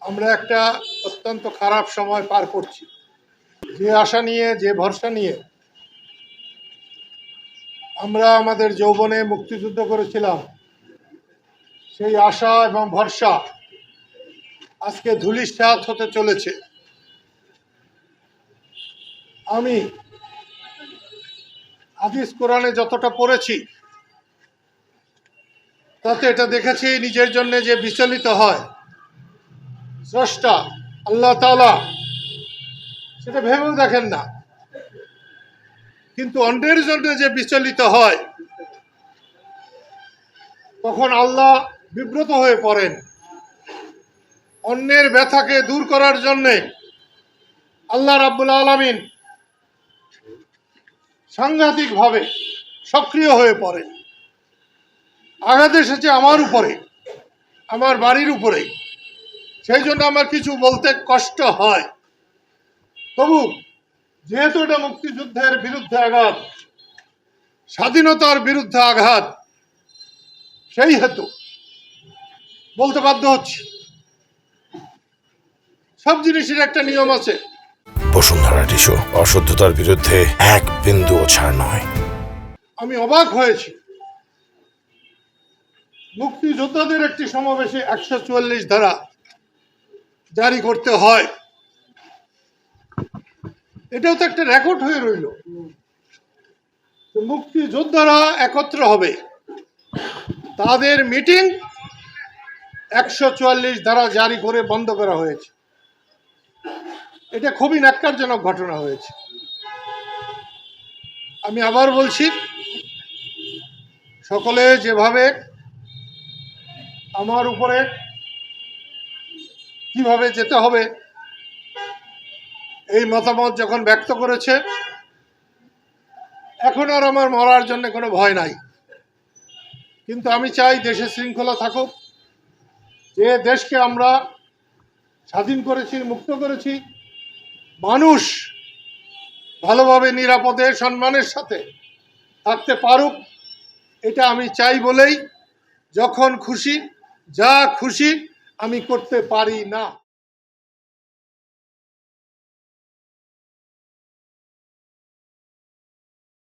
আমরা একটা অত্যন্ত খারাপ সময় পার করছি। যে আশা নিয়ে, যে ভরসা নিয়ে আমরা আমাদের যৌবনে মুক্তিযুদ্ধ করেছিলাম, সেই আশা এবং ভরসা আজকে ধূলিসাৎ হতে চলেছে। আমি হাদিস কোরআনে যতটা পড়েছি তাতে এটা দেখেছি, নিজের জন্য যে বিচলিত হয় স্রষ্টা আল্লাহ তাআলা সেটা ভেবেও দেখেন না, কিন্তু অন্যের জন্য যে বিচলিত হয় তখন আল্লাহ বিব্রত হয়ে পড়েন। অন্যের ব্যথাকে দূর করার জন্যে আল্লাহ রাব্বুল আলামিন সাংঘাতিকভাবে সক্রিয় হয়ে পড়েন। আঘাত এসেছে আমার উপরে, আমার বাড়ির উপরে, সেই জন্য আমার কিছু বলতে কষ্ট হয়। তবু যেহেতু এটা মুক্তিযুদ্ধের বিরুদ্ধে আঘাত, স্বাধীনতার বিরুদ্ধে আঘাত, সেই হেতু বলতে বাধ্য হচ্ছি। সব জিনিসের একটা নিয়ম আছে। বসুন্ধরা টিস্যু অশুদ্ধতার বিরুদ্ধে এক বিন্দুও ছাড় নয়। আমি অবাক হয়েছি, মুক্তিযোদ্ধাদের একটি সমাবেশে 144 ধারা জারি করতে হয়। এটাও তো একটা রেকর্ড হয়ে রইল। মুক্তিযোদ্ধারা একত্র হবে, তাদের মিটিং 144 ধারা জারি করে বন্ধ করা হয়েছে। এটা খুবই ন্যাক্কারজনক ঘটনা হয়েছে। আমি আবার বলছি, সকলে যেভাবে আমার উপরে কিভাবে যেতে হবে এই মতামত যখন ব্যক্ত করেছে, এখন আর আমার মরার জন্য কোনো ভয় নাই। কিন্তু আমি চাই দেশে শৃঙ্খলা থাকুক। যে দেশকে আমরা স্বাধীন করেছি, মুক্ত করেছি, মানুষ ভালোভাবে নিরাপদে সম্মানের সাথে থাকতে পারুক, এটা আমি চাই বলেই যখন খুশি যা খুশি আমি করতে পারি না।